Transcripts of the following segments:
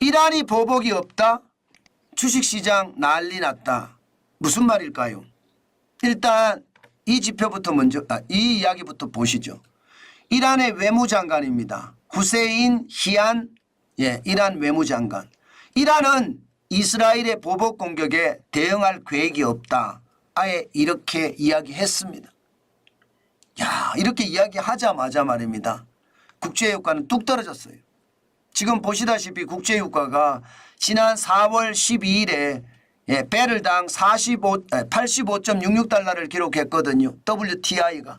이란이 보복이 없다? 주식시장 난리 났다. 무슨 말일까요? 일단 이 지표부터 먼저 이 이야기부터 보시죠. 이란의 외무장관입니다. 후세인 히안 이란 외무장관. 이란은 이스라엘의 보복 공격에 대응할 계획이 없다. 아예 이렇게 이야기했습니다. 야, 이렇게 이야기하자마자 말입니다. 국제유가는 뚝 떨어졌어요. 지금 보시다시피 국제유가가 지난 4월 12일에 배럴당 85.66달러를 기록했거든요. WTI가.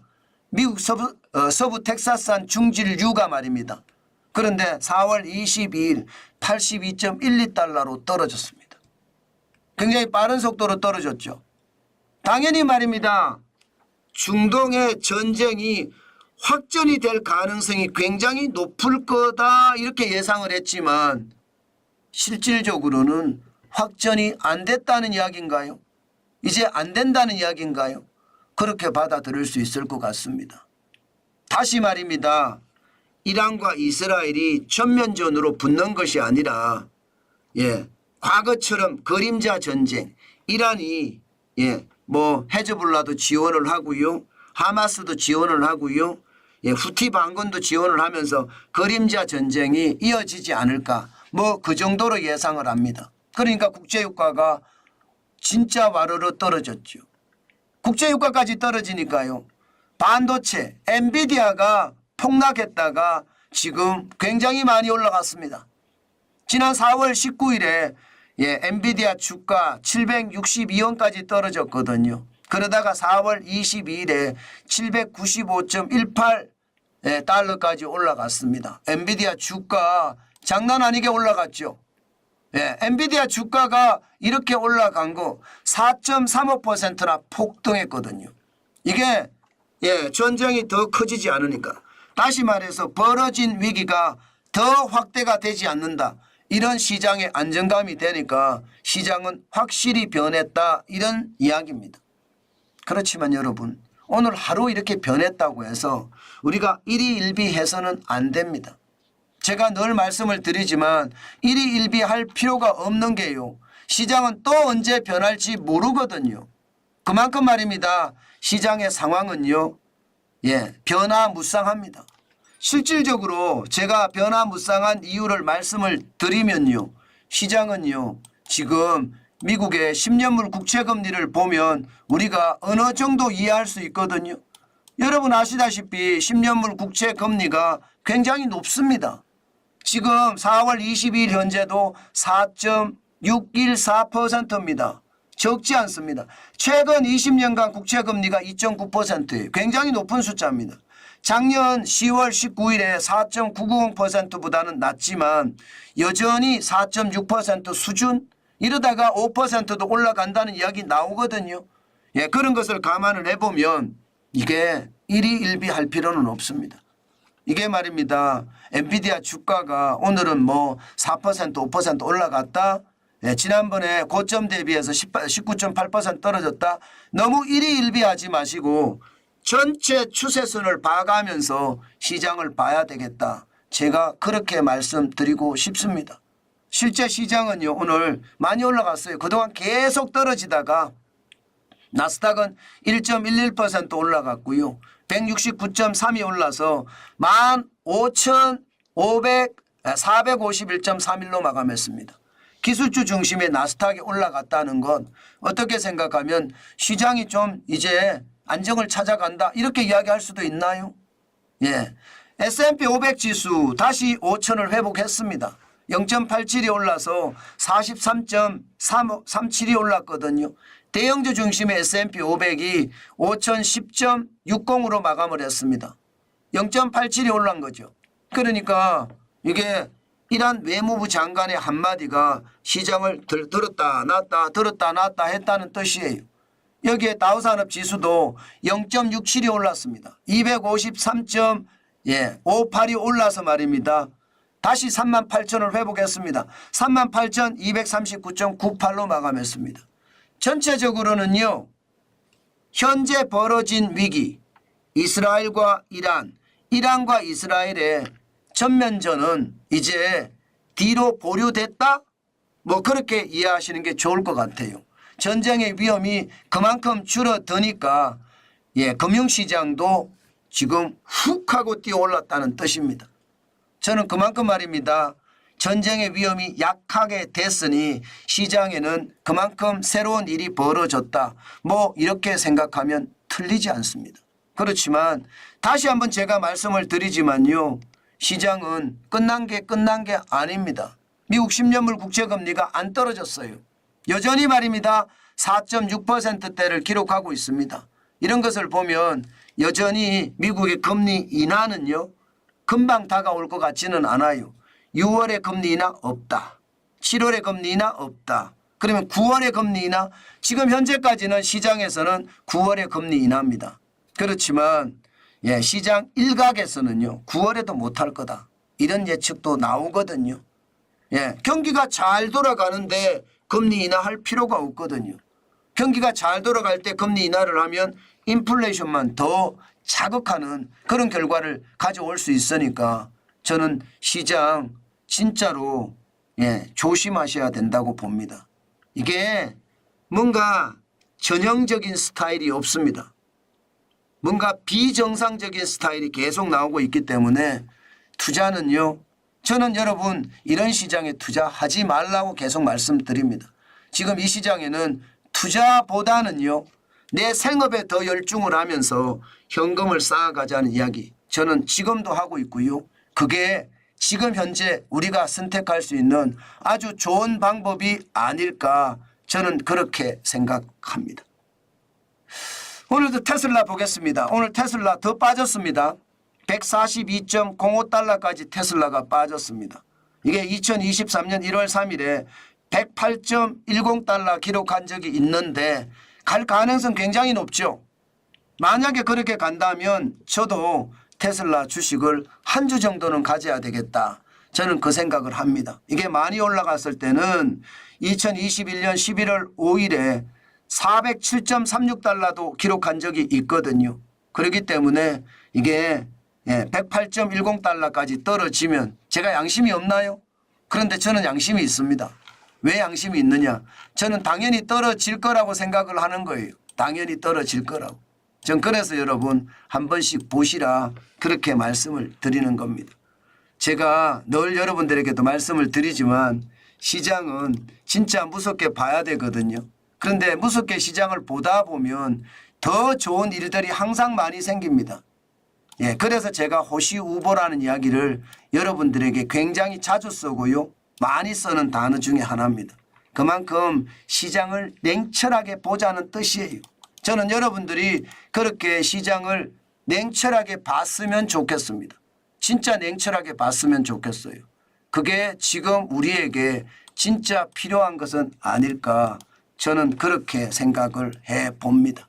미국 서부 텍사스산 중질유가 말입니다. 그런데 4월 22일 82.12달러로 떨어졌습니다. 굉장히 빠른 속도로 떨어졌죠. 당연히 말입니다. 중동의 전쟁이 확전이 될 가능성이 굉장히 높을 거다 이렇게 예상을 했지만 실질적으로는 확전이 안 됐다는 이야기인가요? 이제 안 된다는 이야기인가요? 그렇게 받아들일 수 있을 것 같습니다. 다시 말입니다. 이란과 이스라엘이 전면전으로 붙는 것이 아니라 과거처럼 그림자 전쟁, 이란이 헤즈볼라도 지원을 하고요. 하마스도 지원을 하고요. 후티 반군도 지원을 하면서 그림자 전쟁이 이어지지 않을까. 그 정도로 예상을 합니다. 그러니까 국제유가가 진짜 와르르 떨어졌죠. 국제유가까지 떨어지니까요. 반도체, 엔비디아가 폭락했다가 지금 굉장히 많이 올라갔습니다. 지난 4월 19일에 엔비디아 주가 762원까지 떨어졌거든요. 그러다가 4월 22일에 795.18달러까지 올라갔습니다. 엔비디아 주가 장난 아니게 올라갔죠. 엔비디아 주가가 이렇게 올라간 거 4.35%나 폭등했거든요. 이게 전쟁이 더 커지지 않으니까. 다시 말해서 벌어진 위기가 더 확대가 되지 않는다. 이런 시장의 안정감이 되니까 시장은 확실히 변했다. 이런 이야기입니다. 그렇지만 여러분 오늘 하루 이렇게 변했다고 해서 우리가 일희일비해서는 안 됩니다. 제가 늘 말씀을 드리지만 일희일비할 필요가 없는 게요. 시장은 또 언제 변할지 모르거든요. 그만큼 말입니다. 시장의 상황은요. 변화무쌍합니다. 실질적으로 제가 변화무쌍한 이유를 말씀을 드리면요. 시장은요. 지금 미국의 10년물 국채금리를 보면 우리가 어느 정도 이해할 수 있거든요. 여러분 아시다시피 10년물 국채금리가 굉장히 높습니다. 지금 4월 22일 현재도 4.614%입니다. 적지 않습니다. 최근 20년간 국채금리가 2.9%예요. 굉장히 높은 숫자입니다. 작년 10월 19일에 4.990%보다는 낮지만 여전히 4.6% 수준 이러다가 5%도 올라간다는 이야기 나오거든요. 그런 것을 감안을 해보면 이게 일희일비할 필요는 없습니다. 이게 말입니다. 엔비디아 주가가 오늘은 4% 5% 올라갔다. 지난번에 고점 대비해서 19.8% 떨어졌다. 너무 일희일비하지 마시고 전체 추세선을 봐가면서 시장을 봐야 되겠다. 제가 그렇게 말씀드리고 싶습니다. 실제 시장은요 오늘 많이 올라갔어요. 그동안 계속 떨어지다가 나스닥은 1.11% 올라갔고요. 169.3이 올라서 15,451.31로 마감했습니다. 기술주 중심의 나스닥이 올라갔다는 건 어떻게 생각하면 시장이 좀 이제 안정을 찾아간다 이렇게 이야기할 수도 있나요? S&P 500 지수 다시 5,000을 회복했습니다. 0.87이 올라서 43.37이 올랐거든요. 대형주 중심의 S&P 500이 5,010.60으로 마감을 했습니다. 0.87이 올란 거죠. 그러니까 이게 이란 외무부 장관의 한마디가 시장을 들었다 놨다 들었다 놨다 했다는 뜻이에요. 여기에 다우산업지수도 0.67이 올랐습니다. 253.58이 올라서 말입니다. 다시 38,000을 회복했습니다. 38,239.98로 마감했습니다. 전체적으로는요. 현재 벌어진 위기, 이스라엘과 이란, 이란과 이스라엘의 전면전은 이제 뒤로 보류됐다? 뭐 그렇게 이해하시는 게 좋을 것 같아요. 전쟁의 위험이 그만큼 줄어드니까 금융시장도 지금 훅 하고 뛰어올랐다는 뜻입니다. 저는 그만큼 말입니다. 전쟁의 위험이 약하게 됐으니 시장에는 그만큼 새로운 일이 벌어졌다. 뭐 이렇게 생각하면 틀리지 않습니다. 그렇지만 다시 한번 제가 말씀을 드리지만요. 시장은 끝난 게 아닙니다. 미국 10년물 국채금리가 안 떨어졌어요. 여전히 말입니다. 4.6%대를 기록하고 있습니다. 이런 것을 보면 여전히 미국의 금리 인하는요. 금방 다가올 것 같지는 않아요. 6월에 금리 인하 없다. 7월에 금리 인하 없다. 그러면 9월에 금리 인하, 지금 현재까지는 시장에서는 9월에 금리 인하입니다. 그렇지만 시장 일각에서는요. 9월에도 못할 거다. 이런 예측도 나오거든요. 경기가 잘 돌아가는데 금리 인하할 필요가 없거든요. 경기가 잘 돌아갈 때 금리 인하를 하면 인플레이션만 더 자극하는 그런 결과를 가져올 수 있으니까 저는 시장 진짜로 조심하셔야 된다고 봅니다. 이게 뭔가 전형적인 스타일이 없습니다. 뭔가 비정상적인 스타일이 계속 나오고 있기 때문에 투자는요. 저는 여러분 이런 시장에 투자하지 말라고 계속 말씀드립니다. 지금 이 시장에는 투자보다는요. 내 생업에 더 열중을 하면서 현금을 쌓아가자는 이야기 저는 지금도 하고 있고요. 그게 지금 현재 우리가 선택할 수 있는 아주 좋은 방법이 아닐까 저는 그렇게 생각합니다. 오늘도 테슬라 보겠습니다. 오늘 테슬라 더 빠졌습니다. 142.05달러까지 테슬라가 빠졌습니다. 이게 2023년 1월 3일에 108.10달러 기록한 적이 있는데 갈 가능성 굉장히 높죠. 만약에 그렇게 간다면 저도 테슬라 주식을 한 주 정도는 가져야 되겠다. 저는 그 생각을 합니다. 이게 많이 올라갔을 때는 2021년 11월 5일에 407.36달러도 기록한 적이 있거든요. 그렇기 때문에 이게 108.10달러까지 떨어지면 제가 양심이 없나요? 그런데 저는 양심이 있습니다. 왜 양심이 있느냐? 저는 당연히 떨어질 거라고 생각을 하는 거예요. 당연히 떨어질 거라고. 전 그래서 여러분 한 번씩 보시라 그렇게 말씀을 드리는 겁니다. 제가 늘 여러분들에게도 말씀을 드리지만 시장은 진짜 무섭게 봐야 되거든요. 그런데 무섭게 시장을 보다 보면 더 좋은 일들이 항상 많이 생깁니다. 그래서 제가 호시우보라는 이야기를 여러분들에게 굉장히 자주 쓰고요. 많이 쓰는 단어 중에 하나입니다. 그만큼 시장을 냉철하게 보자는 뜻이에요. 저는 여러분들이 그렇게 시장을 냉철하게 봤으면 좋겠습니다. 진짜 냉철하게 봤으면 좋겠어요. 그게 지금 우리에게 진짜 필요한 것은 아닐까 저는 그렇게 생각을 해봅니다.